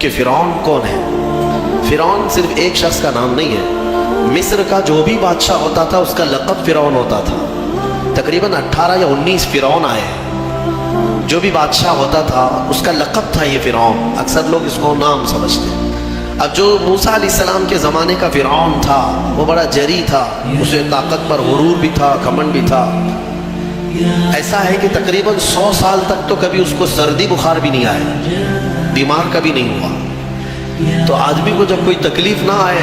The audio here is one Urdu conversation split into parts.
کہ فرعون کون ہے۔ فرعون صرف ایک شخص کا نام نہیں ہے، مصر کا جو بھی بادشاہ ہوتا تھا اس کا لقب فرعون ہوتا تھا۔ تقریباً 18 یا 19 فرعون آئے، جو بھی بادشاہ ہوتا تھا اس کا لقب تھا یہ فرعون، اکثر لوگ اس کو نام سمجھتے ہیں۔ اب جو موسیٰ علیہ السلام کے زمانے کا فرعون تھا وہ بڑا جری تھا، اسے طاقت پر غرور بھی تھا، گھمنڈ بھی تھا۔ ایسا ہے کہ تقریباً 100 سال تک تو کبھی اس کو سردی بخار بھی نہیں آیا، بیمار کبھی نہیں ہوا۔ تو آدمی کو جب کوئی تکلیف نہ آئے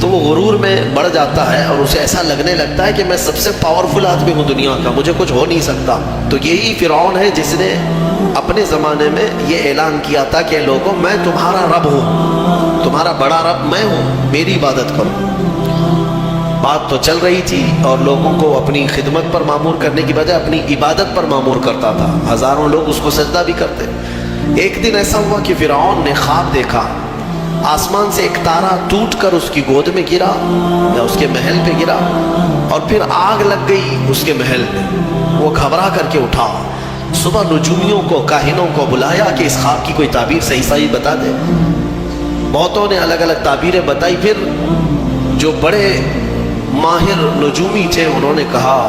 تو وہ غرور میں بڑھ جاتا ہے اور اسے ایسا لگنے لگتا ہے کہ میں سب سے پاورفل آدمی ہوں دنیا کا، مجھے کچھ ہو نہیں سکتا۔ تو یہی فرعون ہے جس نے اپنے زمانے میں یہ اعلان کیا تھا کہ لوگوں میں تمہارا رب ہوں، تمہارا بڑا رب میں ہوں، میری عبادت کرو۔ بات تو چل رہی تھی اور لوگوں کو اپنی خدمت پر معمور کرنے کی بجائے اپنی عبادت پر معمور کرتا تھا، ہزاروں لوگ اس کو سجدہ بھی کرتے۔ ایک دن ایسا ہوا کہ فرعون نے خواب دیکھا، آسمان سے ایک تارا ٹوٹ کر اس کی گود میں گرا یا اس کے محل پہ گرا اور پھر آگ لگ گئی اس کے محل میں۔ وہ گھبرا کر کے اٹھا، صبح نجومیوں کو، کاہنوں کو بلایا کہ اس خواب کی کوئی تعبیر صحیح بتا دے۔ بہتوں نے الگ الگ تعبیریں بتائی، پھر جو بڑے ماہر نجومی تھے انہوں نے کہا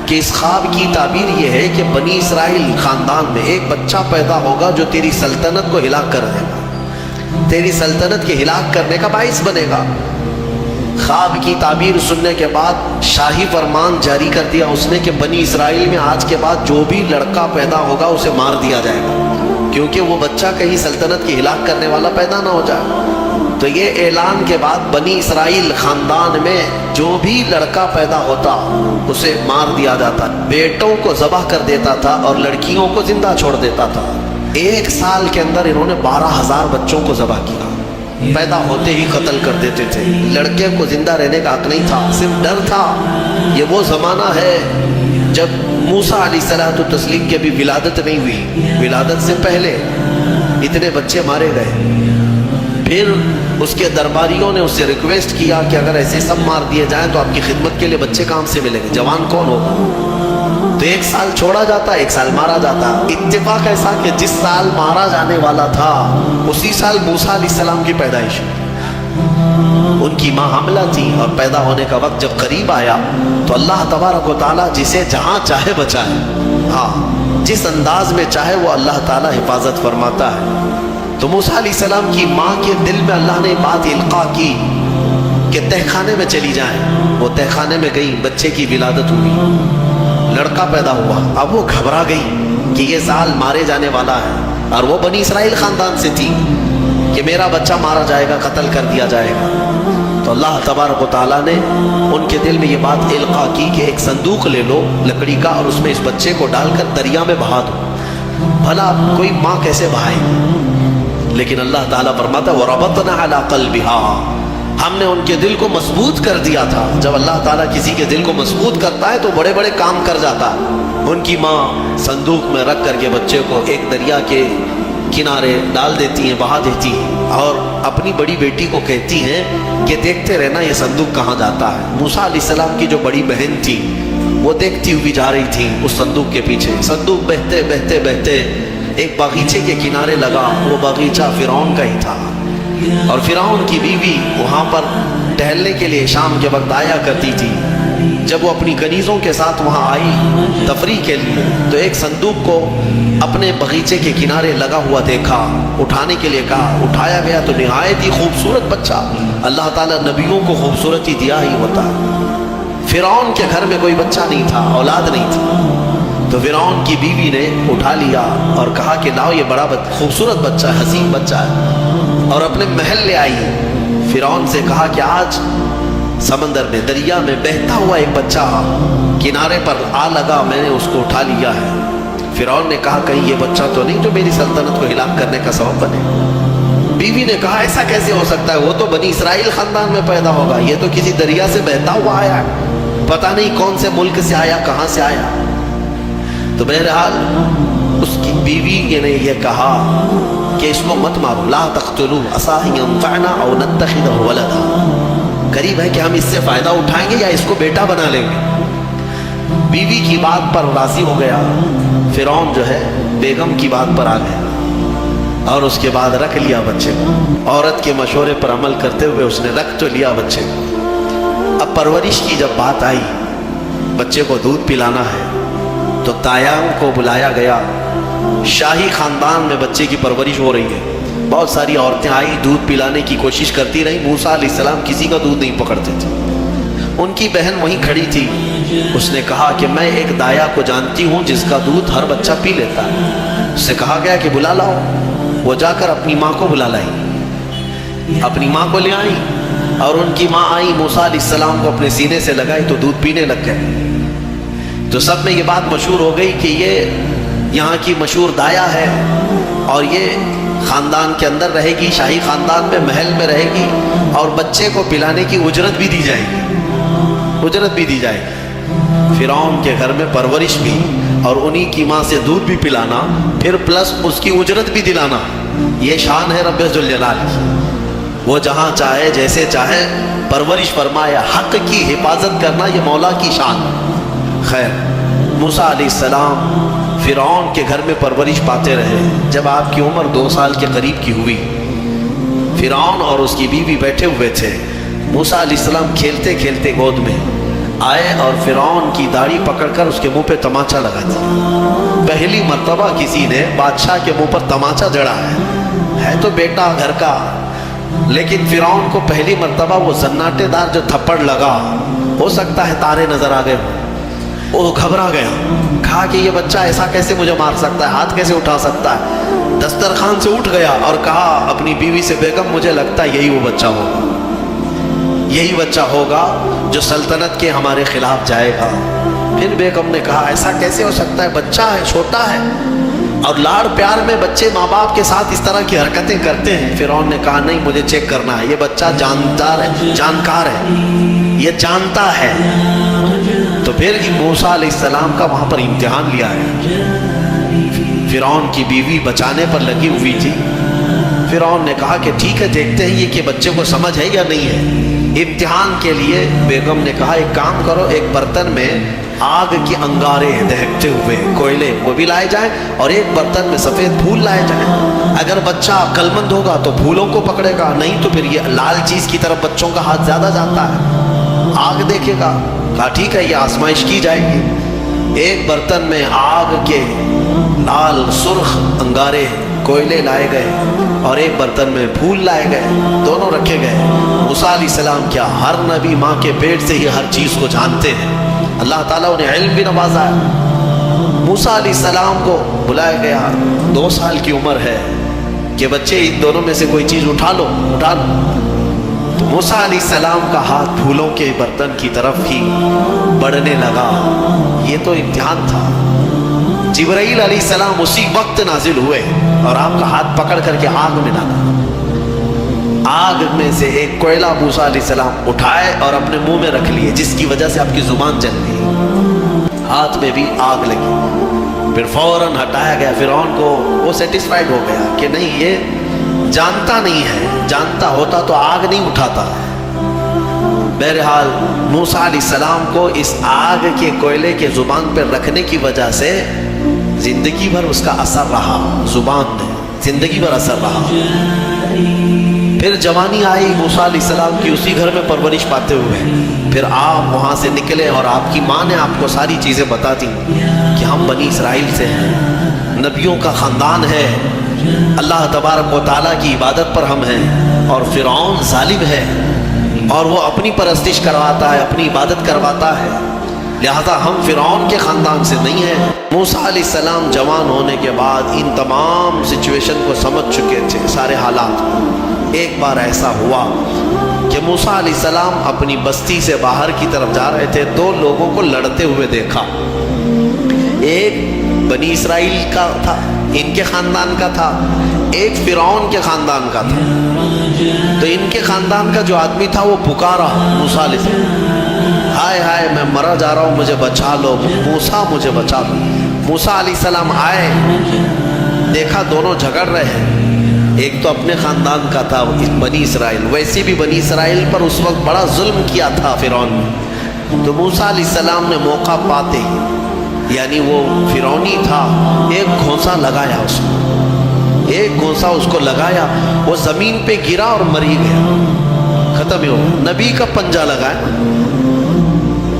کہ اس خواب کی تعبیر یہ ہے کہ بنی اسرائیل خاندان میں ایک بچہ پیدا ہوگا جو تیری سلطنت کو ہلاک کر دے گا، تیری سلطنت کے ہلاک کرنے کا باعث بنے گا۔ خواب کی تعبیر سننے کے بعد شاہی فرمان جاری کر دیا اس نے کہ بنی اسرائیل میں آج کے بعد جو بھی لڑکا پیدا ہوگا اسے مار دیا جائے گا، کیونکہ وہ بچہ کہیں سلطنت کی ہلاک کرنے والا پیدا نہ ہو جائے۔ تو یہ اعلان کے بعد بنی اسرائیل خاندان میں جو بھی لڑکا پیدا ہوتا اسے مار دیا جاتا، بیٹوں کو ذبح کر دیتا تھا اور لڑکیوں کو زندہ چھوڑ دیتا تھا۔ 1 سال کے اندر انہوں نے 12,000 بچوں کو ذبح کیا، پیدا ہوتے ہی قتل کر دیتے تھے۔ لڑکے کو زندہ رہنے کا حق نہیں تھا، صرف ڈر تھا۔ یہ وہ زمانہ ہے جب موسیٰ علیہ الصلوۃ والتسلیم کی ابھی ولادت نہیں ہوئی، ولادت سے پہلے اتنے بچے مارے گئے۔ پھر اس کے درباریوں نے اس سے ریکویسٹ کیا کہ اگر ایسے سب مار دیے جائیں تو آپ کی خدمت کے لیے بچے کہاں سے ملیں گے، جوان کون ہوگا؟ تو 1 سال چھوڑا جاتا، 1 سال مارا جاتا۔ اتفاق ایسا کہ جس سال مارا جانے والا تھا اسی سال موسیٰ علیہ السلام کی پیدائش ہوئی۔ ان کی ماں حاملہ تھی اور پیدا ہونے کا وقت جب قریب آیا تو اللہ تبارک و تعالیٰ جسے جہاں چاہے بچائے، ہاں جس انداز میں چاہے وہ اللہ تعالیٰ حفاظت فرماتا ہے۔ تو موسیٰ علیہ السلام کی ماں کے دل میں اللہ نے بات القاء کی کہ تہ خانے میں چلی جائیں۔ وہ تہ خانے میں گئی، بچے کی ولادت ہوئی، لڑکا پیدا ہوا۔ اب وہ گھبرا گئی کہ یہ سال مارے جانے والا ہے، اور وہ بنی اسرائیل خاندان سے تھی کہ میرا بچہ مارا جائے گا، قتل کر دیا جائے گا۔ تو اللہ تبارک و تعالیٰ نے ان کے دل میں یہ بات القاء کی کہ ایک صندوق لے لو لکڑی کا اور اس میں اس بچے کو ڈال کر دریا میں بہا دو۔ بھلا کوئی ماں کیسے بہائے؟ لیکن اللہ تعالیٰ فرماتا ہے وَرَبَطْنَا عَلَىٰ قَلْبِهَا، ہم نے ان کے دل کو مضبوط کر دیا تھا۔ جب اللہ تعالیٰ کسی کے دل کو مضبوط کرتا ہے تو بڑے بڑے کام کر جاتا ہے۔ ان کی ماں صندوق میں رکھ کر کے بچے کو ایک دریا کے کنارے ڈال دیتی ہیں، بہا دیتی ہیں، اور اپنی بڑی بیٹی کو کہتی ہیں کہ دیکھتے رہنا یہ صندوق کہاں جاتا ہے۔ موسیٰ علیہ السلام کی جو بڑی بہن تھی وہ دیکھتی ہوئی جا رہی تھی اس صندوق کے پیچھے۔ صندوق بہتے بہتے بہتے ایک باغیچے کے کنارے لگا، وہ باغیچہ فرعون کا ہی تھا، اور فرعون کی بیوی وہاں پر ٹہلنے کے لیے شام کے وقت آیا کرتی تھی۔ جب وہ اپنی کنیزوں کے ساتھ وہاں آئی تفریح کے لیے تو ایک صندوق کو اپنے باغیچے کے کنارے لگا ہوا دیکھا، اٹھانے کے لیے کہا، اٹھایا گیا تو نہایت ہی خوبصورت بچہ۔ اللہ تعالیٰ نبیوں کو خوبصورتی دیا ہی ہوتا۔ فرعون کے گھر میں کوئی بچہ نہیں تھا، اولاد نہیں تھی، تو فرعون کی بیوی نے اٹھا لیا اور کہا کہ لاؤ یہ بڑا خوبصورت بچہ ہے، حسین بچہ ہے، اور اپنے محل لے آئی۔ فرعون سے کہا کہ آج سمندر میں، دریا میں بہتا ہوا ایک بچہ کنارے پر آ لگا، میں نے اس کو اٹھا لیا ہے۔ فرعون نے کہا کہیں یہ بچہ تو نہیں جو میری سلطنت کو ہلاک کرنے کا سبب بنے؟ بیوی نے کہا ایسا کیسے ہو سکتا ہے، وہ تو بنی اسرائیل خاندان میں پیدا ہوگا، یہ تو کسی دریا سے بہتا ہوا آیا ہے، پتہ نہیں کون سے ملک سے آیا، کہاں سے آیا۔ تو بہرحال اس کی بیوی نے یہ کہا کہ اس کو مت مارو، لا تقتلوه عسى ان ينفعنا او نتخذه ولدا، قریب ہے کہ ہم اس سے فائدہ اٹھائیں گے یا اس کو بیٹا بنا لیں گے۔ بیوی کی بات پر راضی ہو گیا، فرعون جو ہے بیگم کی بات پر آ گیا۔ اور اس کے بعد رکھ لیا بچے کو. عورت کے مشورے پر عمل کرتے ہوئے اس نے رکھ تو لیا بچے کو. اب پرورش کی جب بات آئی، بچے کو دودھ پلانا ہے، تو دایاں کو بلایا گیا. شاہی خاندان میں بچے کی پرورش ہو رہی ہے. بہت ساری عورتیں آئی، دودھ پلانے کی کوشش کرتی رہی. موسیٰ علیہ السلام کسی کا دودھ نہیں پکڑتے تھے. ان کی بہن وہیں کھڑی تھی. اس نے کہا کہ میں ایک دایا کو جانتی ہوں جس کا دودھ ہر بچہ پی لیتا ہے. اس سے کہا گیا کہ بلا لاؤ. وہ جا کر اپنی ماں کو بلا لائی، اپنی ماں کو لے آئی، اور ان کی ماں آئی، موسیٰ علیہ السلام کو اپنے سینے سے لگائی تو دودھ پینے لگ گئے. تو سب میں یہ بات مشہور ہو گئی کہ یہ یہاں کی مشہور دایا ہے، اور یہ خاندان کے اندر رہے گی، شاہی خاندان میں محل میں رہے گی، اور بچے کو پلانے کی اجرت بھی دی جائے گی، اجرت بھی دی جائے گی. فرعون کے گھر میں پرورش بھی، اور انہی کی ماں سے دودھ بھی پلانا، پھر پلس اس کی اجرت بھی دلانا. یہ شان ہے رب ذوالجلال کی. وہ جہاں چاہے جیسے چاہے پرورش فرمائے. حق کی حفاظت کرنا یہ مولا کی شان. خیر، موسیٰ علیہ السلام فرعون کے گھر میں پرورش پاتے رہے. جب آپ کی عمر 2 سال کے قریب کی ہوئی، فرعون اور اس کی بیوی بیٹھے ہوئے تھے. موسیٰ علیہ السلام کھیلتے کھیلتے گود میں آئے اور فرعون کی داڑھی پکڑ کر اس کے منہ پہ تماچا لگا دیا. پہلی مرتبہ کسی نے بادشاہ کے منہ پر تماچا جڑا ہے تو بیٹا گھر کا، لیکن فرعون کو پہلی مرتبہ وہ زناٹے دار جو تھپڑ لگا، ہو سکتا ہے تارے نظر آ گئے. وہ گھبرا گیا، کہا کہ یہ بچہ ایسا کیسے مجھے مار سکتا ہے، ہاتھ کیسے اٹھا سکتا ہے. دسترخوان سے اٹھ گیا اور کہا اپنی بیوی سے، بیگم مجھے لگتا ہے یہی وہ بچہ ہوگا، یہی بچہ ہوگا جو سلطنت کے ہمارے خلاف جائے گا. پھر بیگم نے کہا ایسا کیسے ہو سکتا ہے، بچہ ہے، چھوٹا ہے، اور لاڑ پیار میں بچے ماں باپ کے ساتھ اس طرح کی حرکتیں کرتے ہیں. فرعون نے کہا نہیں، مجھے چیک کرنا ہے، یہ بچہ جاندار ہے، جانکار ہے، یہ جانتا ہے. تو پھر موسیٰ علیہ السلام کا وہاں پر امتحان لیا ہے. فرعون کی بیوی بچانے پر لگی ہوئی تھی. فرعون نے کہا کہ ٹھیک ہے، دیکھتے ہیں یہ کہ بچے کو سمجھ ہے یا نہیں ہے. امتحان کے لیے بیگم نے کہا ایک کام کرو، ایک برتن میں آگ کی انگارے دہکتے ہوئے کوئلے وہ بھی لائے جائیں، اور ایک برتن میں سفید پھول لائے جائیں. اگر بچہ عقل مند ہوگا تو پھولوں کو پکڑے گا، نہیں تو پھر یہ لال چیز کی طرف بچوں کا ہاتھ زیادہ جاتا ہے، آگ دیکھے گا. کہا ٹھیک ہے، یہ آزمائش کی جائے گی. ایک برتن میں آگ کے لال سرخ انگارے کوئلے لائے گئے، اور ایک برتن میں پھول لائے گئے، دونوں رکھے گئے. موسیٰ علیہ السلام کیا، ہر نبی ماں کے پیٹ سے ہی ہر چیز کو جانتے ہیں. اللہ تعالیٰ انہیں علم بھی نوازا ہے. موسیٰ علیہ السلام کو بلایا گیا، 2 سال کی عمر ہے، کہ بچے ان دونوں میں سے کوئی چیز اٹھا لو. تو موسیٰ علیہ السلام کا ہاتھ پھولوں کے برتن کی طرف ہی بڑھنے لگا. یہ تو امتحان تھا. جبرائیل علیہ السلام اسی وقت نازل ہوئے اور آپ کا ہاتھ پکڑ کر کے آگ میں ڈالا. آگ میں سے ایک کوئلہ موسیٰ علیہ السلام اٹھائے اور اپنے منہ میں رکھ لیے، جس کی وجہ سے آپ کی زبان جل گئی، ہاتھ میں بھی آگ لگی. پھر فوراً ہٹایا گیا. فرعون کو وہ سیٹسفائیڈ ہو گیا کہ نہیں، یہ جانتا نہیں ہے، جانتا ہوتا تو آگ نہیں اٹھاتا. بہرحال موسیٰ علیہ السلام کو اس آگ کے کوئلے کے زبان پر رکھنے کی وجہ سے زندگی بھر اس کا اثر رہا، زبان میں زندگی بھر اثر رہا. پھر جوانی آئی موسیٰ علیہ السلام کی، اسی گھر میں پرورش پاتے ہوئے. پھر آپ وہاں سے نکلے اور آپ کی ماں نے آپ کو ساری چیزیں بتا دی کہ ہم بنی اسرائیل سے ہیں، نبیوں کا خاندان ہے، اللہ تبارک و تعالیٰ کی عبادت پر ہم ہیں، اور فرعون ظالم ہے اور وہ اپنی پرستش کرواتا ہے، اپنی عبادت کرواتا ہے، لہذا ہم فرعون کے خاندان سے نہیں ہیں. موسیٰ علیہ السلام جوان ہونے کے بعد ان تمام سچویشن کو سمجھ چکے تھے، سارے حالات. ایک بار ایسا ہوا کہ موسیٰ علیہ السلام اپنی بستی سے باہر کی طرف جا رہے تھے. 2 لوگوں کو لڑتے ہوئے دیکھا. ایک بنی اسرائیل کا تھا، ان کے خاندان کا تھا، ایک فرعون کے خاندان کا تھا. تو ان کے خاندان کا جو آدمی تھا وہ پکارا موسیٰ علیہ السلام، ہائے ہائے میں مرا جا رہا ہوں، مجھے بچا لو موسیٰ، مجھے بچا لو. موسیٰ علیہ السلام آئے، دیکھا دونوں جھگڑ رہے ہیں. ایک تو اپنے خاندان کا تھا بنی اسرائیل، ویسے بھی بنی اسرائیل پر اس وقت بڑا ظلم کیا تھا فرعون نے. تو موسیٰ علیہ السلام نے موقع پاتے ہی، یعنی وہ فرعونی تھا، ایک گھونسا لگایا اس کو. ایک گھونسا اس کو لگایا، وہ زمین پہ گرا اور مر ہی گیا، ختم ہی ہو گیا۔ نبی کا پنجہ لگایا،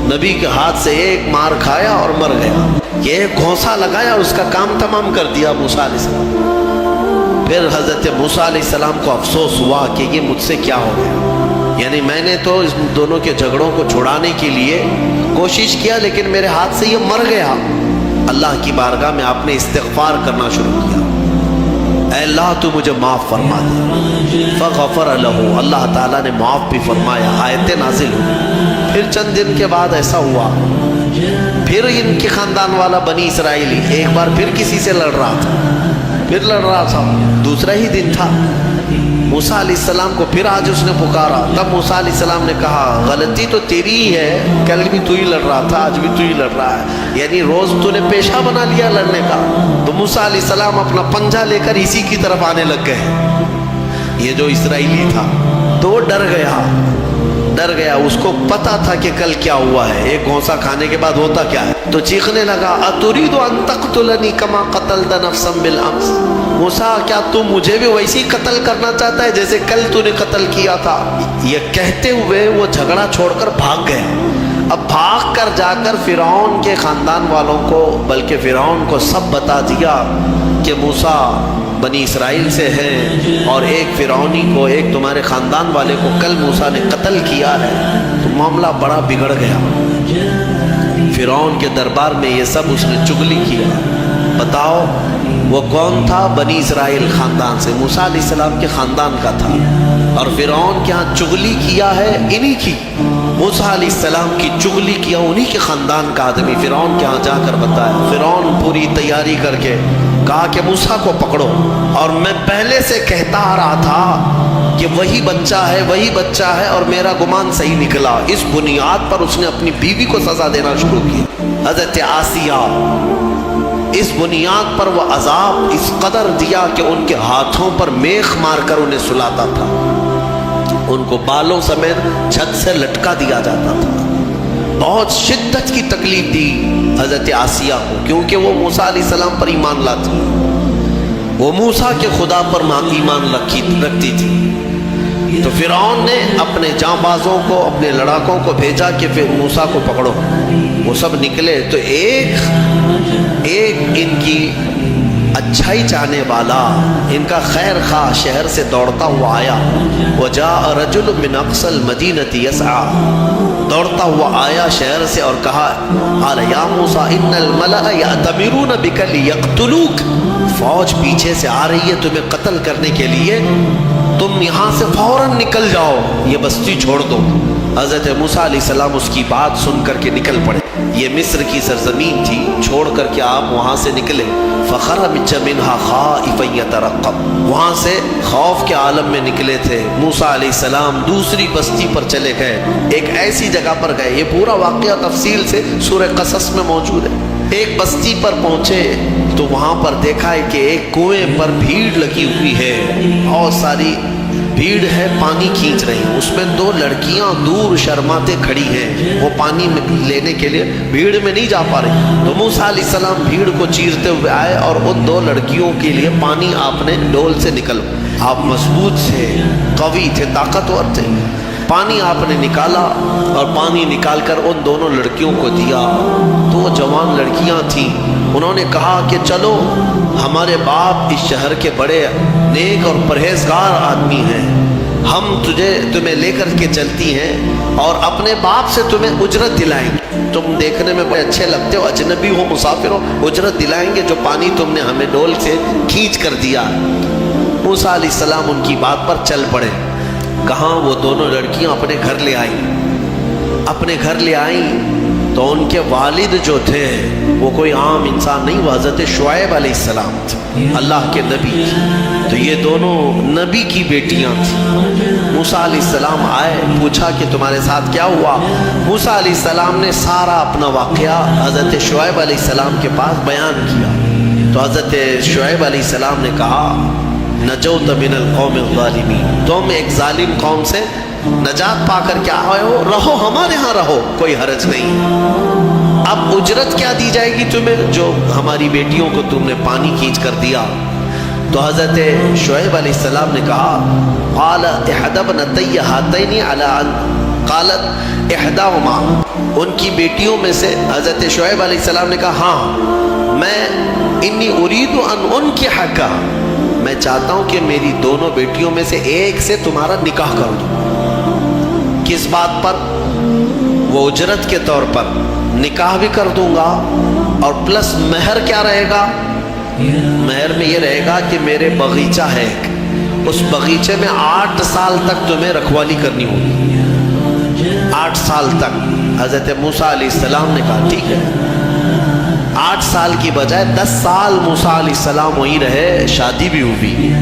نبی کے ہاتھ سے ایک مار کھایا اور مر گیا۔ یہ ایک گھونسا لگایا، اس کا کام تمام کر دیا موسیٰ علیہ السلام۔ پھر حضرت موسیٰ علیہ السلام کو افسوس ہوا کہ یہ مجھ سے کیا ہو گیا، یعنی میں نے تو اس دونوں کے جھگڑوں کو چھڑانے کے لیے کوشش کیا، لیکن میرے ہاتھ سے یہ مر گیا۔ اللہ کی بارگاہ میں آپ نے استغفار کرنا شروع کیا، اے اللہ تو مجھے معاف فرما دے۔ فغفر لہ، اللہ تعالیٰ نے معاف بھی فرمایا، آیتیں نازل ہوئی۔ پھر چند دن کے بعد ایسا ہوا، پھر ان کے خاندان والا بنی اسرائیلی ایک بار پھر کسی سے لڑ رہا تھا، دوسرا ہی دن تھا۔ موسیٰ علیہ السلام کو پھر آج اس نے پکارا، تب موسیٰ علیہ السلام نے کہا غلطی تو تیری ہی ہے، کل بھی تو ہی لڑ رہا تھا، آج بھی تو ہی لڑ رہا ہے، یعنی روز تو نے پیشہ بنا لیا لڑنے کا۔ تو موسیٰ علیہ السلام اپنا پنجہ لے کر اسی کی طرف آنے لگ گئے۔ یہ جو اسرائیلی تھا تو وہ ڈر گیا، اس کو پتا تھا کہ کل کیا ہوا ہے، ایک گھونسا کھانے کے بعد ہوتا کیا ہے، تو چیخنے لگا اتريد ان تقتلني كما قتلت نفسا بالامس، موسیٰ کیا تم مجھے بھی ویسے ہی قتل کرنا چاہتا ہے جیسے کل تو نے قتل کیا تھا؟ یہ کہتے ہوئے وہ جھگڑا چھوڑ کر بھاگ گئے۔ اب بھاگ کر جا کر فرعون کے خاندان والوں کو، بلکہ فرعون کو سب بتا دیا کہ موسیٰ بنی اسرائیل سے ہے، اور ایک فرعونی کو، ایک تمہارے خاندان والے کو کل موسیٰ نے قتل کیا ہے۔ تو معاملہ بڑا بگڑ گیا، فرعون کے دربار میں یہ سب اس نے چغلی کیا۔ بتاؤ وہ کون تھا؟ بنی اسرائیل خاندان سے، موسیٰ علیہ السلام کے خاندان کا تھا، اور فرعون کے ہاں چغلی کیا ہے انہی کی، موسیٰ علیہ السلام کی چغلی کیا انہی کے خاندان کا آدمی فرعون کے ہاں جا کر بتایا۔ فرعون پوری تیاری کر کے کہا کہ موسیٰ کو پکڑو، اور میں پہلے سے کہتا آ رہا تھا کہ وہی بچہ ہے اور میرا گمان صحیح نکلا۔ اس بنیاد پر اس نے اپنی بیوی کو سزا دینا شروع کی، حضرت آسیہ۔ اس بنیاد پر وہ عذاب اس قدر دیا کہ ان کے ہاتھوں پر میخ مار کر انہیں سلاتا تھا، ان کو بالوں سمیت چھت سے لٹکا دیا جاتا تھا۔ بہت شدت کی تکلیف دی حضرت آسیہ کو، کیونکہ وہ موسیٰ علیہ السلام پر ایمان لاتی، وہ موسیٰ کے خدا پر ایمان رکھتی تھی۔ تو فرعون نے اپنے جانبازوں کو، اپنے لڑاکوں کو بھیجا کہ پھر موسیٰ کو پکڑو۔ وہ سب نکلے تو ایک ان کی اچھائی چاہنے والا، ان کا خیر خواہ شہر سے دوڑتا ہوا آیا، وجاء رجل من اقصى المدینة یسعى، دوڑتا ہوا آیا شہر سے اور کہا قال یا موسیٰ ان الملأ یأتمرون بک لیقتلوک، فوج پیچھے سے آ رہی ہے تمہیں قتل کرنے کے لیے، تم یہاں سے فوراً نکل جاؤ، یہ بستی چھوڑ دو۔ حضرت موسیٰ علیہ السلام اس کی بات سن کر کے نکل پڑے۔ یہ مصر کی سرزمین تھی، چھوڑ کر کے آپ وہاں سے نکلے۔ فخرج منها خائفا يترقب، وہاں سے خوف کے عالم میں نکلے تھے۔ موسیٰ علیہ السلام دوسری بستی پر چلے گئے، ایک ایسی جگہ پر گئے، یہ پورا واقعہ تفصیل سے سورہ قصص میں موجود ہے۔ ایک بستی پر پہنچے تو وہاں پر دیکھا ہے کہ ایک کنویں پر بھیڑ لگی ہوئی ہے، بہت ساری بھیڑ ہے، پانی کھینچ رہی، اس میں دو لڑکیاں دور شرماتے کھڑی ہیں، وہ پانی لینے کے لیے بھیڑ میں نہیں جا پا رہی۔ تو موسیٰ علیہ السلام بھیڑ کو چیرتے ہوئے آئے اور ان دو لڑکیوں کے لیے پانی آپ نے ڈول سے آپ مضبوط تھے، قوی تھے، طاقتور تھے، پانی آپ نے نکالا اور پانی نکال کر ان دونوں لڑکیوں کو دیا۔ دو جوان لڑکیاں تھیں، انہوں نے کہا کہ چلو ہمارے باپ اس شہر کے بڑے نیک اور پرہیزگار آدمی ہیں، ہم تمہیں لے کر کے چلتی ہیں اور اپنے باپ سے تمہیں اجرت دلائیں گے، تم دیکھنے میں بڑے اچھے لگتے ہو، اجنبی ہو، مسافر ہو، اجرت دلائیں گے جو پانی تم نے ہمیں ڈول سے کھینچ کر دیا۔ موسیٰ علیہ السلام ان کی بات پر چل پڑے۔ کہاں؟ وہ دونوں لڑکیاں اپنے گھر لے آئیں تو ان کے والد جو تھے وہ کوئی عام انسان نہیں، وہ حضرت شعیب علیہ السلام تھے، اللہ کے نبی تھے۔ تو یہ دونوں نبی کی بیٹیاں تھیں۔ موسیٰ علیہ السلام آئے، پوچھا کہ تمہارے ساتھ کیا ہوا؟ موسیٰ علیہ السلام نے سارا اپنا واقعہ حضرت شعیب علیہ السلام کے پاس بیان کیا۔ تو حضرت شعیب علیہ السلام نے کہا نجوت من القوم الظالمین، تم ایک ظالم قوم سے نجات پا کر کے آئے ہو، رہو ہمارے ہاں، رہو، کوئی حرج نہیں۔ اب اجرت کیا دی جائے گی تمہیں جو ہماری بیٹیوں کو تم نے پانی کھینچ کر دیا؟ تو حضرت شعیب علیہ السلام نے کہا قال احدى ابنتي هاتين على ان قالت احداهما، ان کی بیٹیوں میں سے حضرت شعیب علیہ السلام نے کہا ہاں میں انی اريد ان انکحک، میں چاہتا ہوں کہ میری دونوں بیٹیوں میں سے ایک سے تمہارا نکاح کر دوں۔ کس بات پر؟ وہ اجرت کے طور پر نکاح بھی کر دوں گا، اور پلس مہر کیا رہے گا؟ مہر میں یہ رہے گا کہ میرے باغیچہ ہے ایک، اس باغیچے میں 8 سال تک تمہیں رکھوالی کرنی ہوگی، 8 سال تک۔ حضرت موسیٰ علیہ السلام نے کہا ٹھیک ہے۔ 8 سال کی بجائے 10 سال موسیٰ علیہ السلام وہیں رہے، شادی بھی ہوئی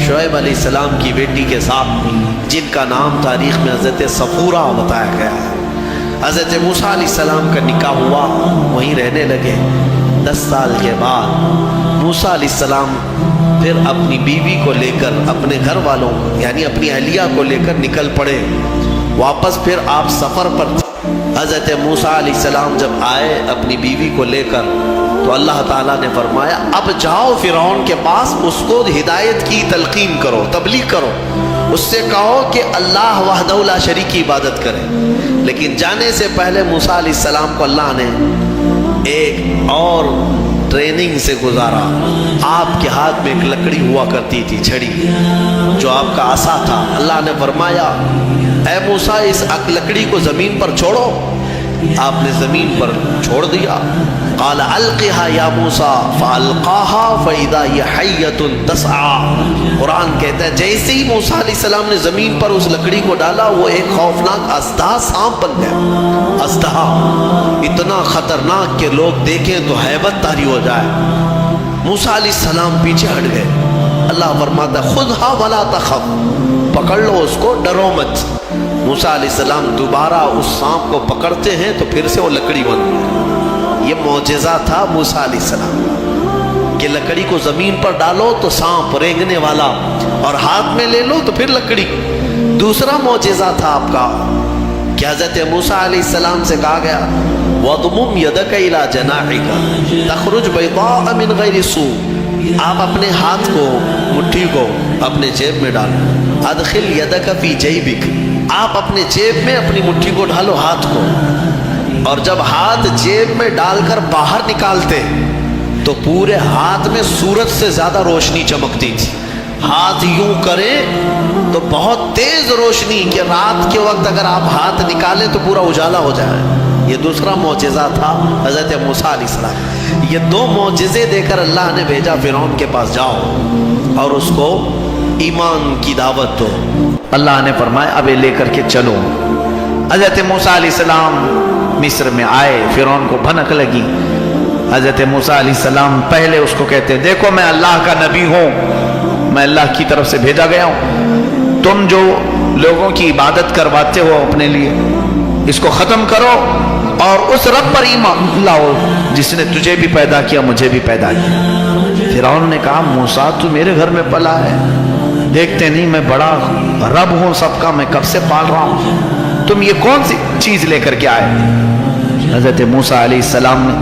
شعیب علیہ السلام کی بیٹی کے ساتھ، جن کا نام تاریخ میں حضرت صفورہ بتایا گیا ہے۔ حضرت موسیٰ علیہ السلام کا نکاح ہوا، وہیں رہنے لگے۔ 10 سال کے بعد موسیٰ علیہ السلام پھر اپنی بیوی کو لے کر، اپنے گھر والوں یعنی اپنی اہلیہ کو لے کر نکل پڑے واپس۔ پھر آپ سفر پر تھے۔ حضرت موسیٰ علیہ السلام جب آئے اپنی بیوی کو لے کر، تو اللہ تعالیٰ نے فرمایا اب جاؤ فرعون کے پاس، اس کو ہدایت کی تلقین کرو، تبلیغ کرو، اس سے کہو کہ اللہ وحدہ لا شریک کی عبادت کرے۔ لیکن جانے سے پہلے موسیٰ علیہ السلام کو اللہ نے ایک اور ٹریننگ سے گزارا۔ آپ کے ہاتھ میں ایک لکڑی ہوا کرتی تھی، چھڑی، جو آپ کا عصا تھا۔ اللہ نے فرمایا اے موسیٰ اس لکڑی کو زمین پر چھوڑو۔ آپ نے زمین پر چھوڑ دیا۔ قال القها یا موسیٰ فالقاها فاذا هي حیۃ تسعى۔ قرآن کہتا ہے جیسے ہی موسیٰ علیہ السلام نے زمین پر اس لکڑی کو ڈالا، وہ ایک خوفناک اژدہا سانپ بن گیا۔ اژدہا اتنا خطرناک کہ لوگ دیکھیں تو ہیبت طاری ہو جائے۔ موسیٰ علیہ السلام پیچھے ہٹ گئے۔ اللہ فرماتا ہے خذها ولا تخف، پکڑ لو اس کو، ڈرو مت۔ موسیٰ علیہ السلام دوبارہ اس سانپ کو پکڑتے ہیں تو پھر سے وہ لکڑی بن گئی۔ یہ معجزہ تھا موسیٰ علیہ السلام کہ لکڑی کو زمین پر ڈالو تو سانپ رینگنے والا، اور ہاتھ میں لے لو تو پھر لکڑی۔ دوسرا معجزہ تھا آپ کا کہ حضرت موسیٰ علیہ السلام سے کہا گیا وَضْمُمْ يَدَكَ إِلَى جَنَاحِكَ تَخْرُجْ بَيْضَاءَ مِنْ غَيْرِ سُوءٍ۔ آپ اپنے ہاتھ کو، مٹھی کو اپنے جیب میں ڈالو۔ ادخل يَدَكَ فِي جَيْبِكَ، آپ اپنے جیب میں اپنی مٹھی کو ڈالو، ہاتھ کو، اور جب ہاتھ جیب میں ڈال کر باہر نکالتے تو پورے ہاتھ میں سورج سے زیادہ روشنی چمکتی تھی۔ ہاتھ یوں کریں تو بہت تیز روشنی کہ رات کے وقت اگر آپ ہاتھ نکالیں تو پورا اجالا ہو جائے۔ یہ دوسرا معجزہ تھا حضرت موسیٰ علیہ السلام۔ یہ 2 معجزے دے کر اللہ نے بھیجا فرعون کے پاس، جاؤ اور اس کو ایمان کی دعوت دو۔ اللہ نے فرمایا اب لے کر کے چلو۔ حضرت موسیٰ علیہ السلام مصر میں آئے، فرعون کو بھنک لگی۔ حضرت موسیٰ علیہ السلام پہلے اس کو کہتے دیکھو میں اللہ کا نبی ہوں، میں اللہ کی طرف سے بھیجا گیا ہوں، تم جو لوگوں کی عبادت کرواتے ہو اپنے لیے اس کو ختم کرو اور اس رب پر ایمان لاؤ جس نے تجھے بھی پیدا کیا مجھے بھی پیدا کیا۔ فرعون نے کہا موسیٰ تو میرے گھر میں پلا ہے، دیکھتے نہیں میں بڑا رب ہوں سب کا، میں کب سے پال رہا ہوں، تم یہ کون سی چیز لے کر کے آئے؟ حضرت موسیٰ علیہ السلام نے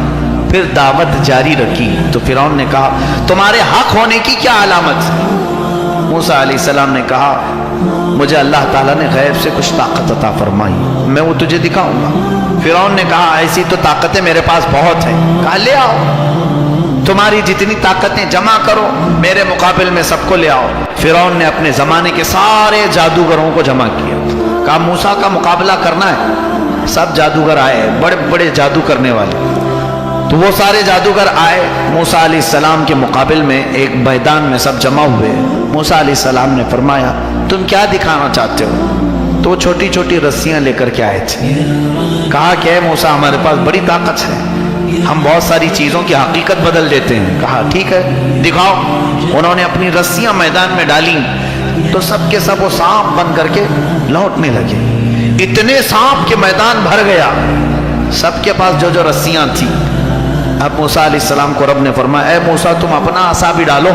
پھر دعوت جاری رکھی تو فرعون نے کہا تمہارے حق ہونے کی کیا علامت؟ موسیٰ علیہ السلام نے کہا مجھے اللہ تعالیٰ نے غیب سے کچھ طاقت عطا فرمائی، میں وہ تجھے دکھاؤں گا۔ فرعون نے کہا ایسی تو طاقتیں میرے پاس بہت ہیں۔ کہا لے آؤ، تمہاری جتنی طاقتیں جمع کرو میرے مقابل میں سب کو لے آؤ۔ فرعون نے اپنے زمانے کے سارے جادوگروں کو جمع کیا، کہا موسیٰ کا مقابلہ کرنا ہے۔ سب جادوگر آئے، بڑے بڑے جادو کرنے والے، تو وہ سارے جادوگر آئے موسیٰ علیہ السلام کے مقابل میں ایک میدان میں سب جمع ہوئے۔ موسیٰ علیہ السلام نے فرمایا تم کیا دکھانا چاہتے ہو؟ تو وہ چھوٹی چھوٹی رسیاں لے کر کے آئے تھے۔ کہا کہ اے موسیٰ ہمارے پاس بڑی طاقت ہے، ہم بہت ساری چیزوں کی حقیقت بدل دیتے ہیں۔ کہا ٹھیک ہے دکھاؤ۔ انہوں نے اپنی رسیاں میدان میں ڈالی تو سب کے سب وہ سانپ بن کر کے لوٹنے لگے۔ اتنے سانپ کے میدان بھر گیا، سب کے پاس جو جو رسیاں تھیں۔ اب موسیٰ علیہ السلام کو رب نے فرمایا اے موسیٰ تم اپنا عصا بھی ڈالو،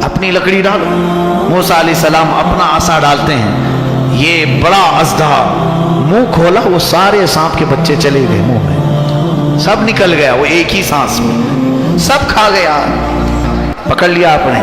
اپنی لکڑی ڈالو۔ موسیٰ علیہ السلام اپنا عصا ڈالتے ہیں، یہ بڑا اژدہا منہ کھولا، وہ سارے سانپ کے بچے چلے گئے منہ میں، سب نکل گیا، وہ ایک ہی سانس میں سب کھا گیا، پکڑ لیا آپ نے۔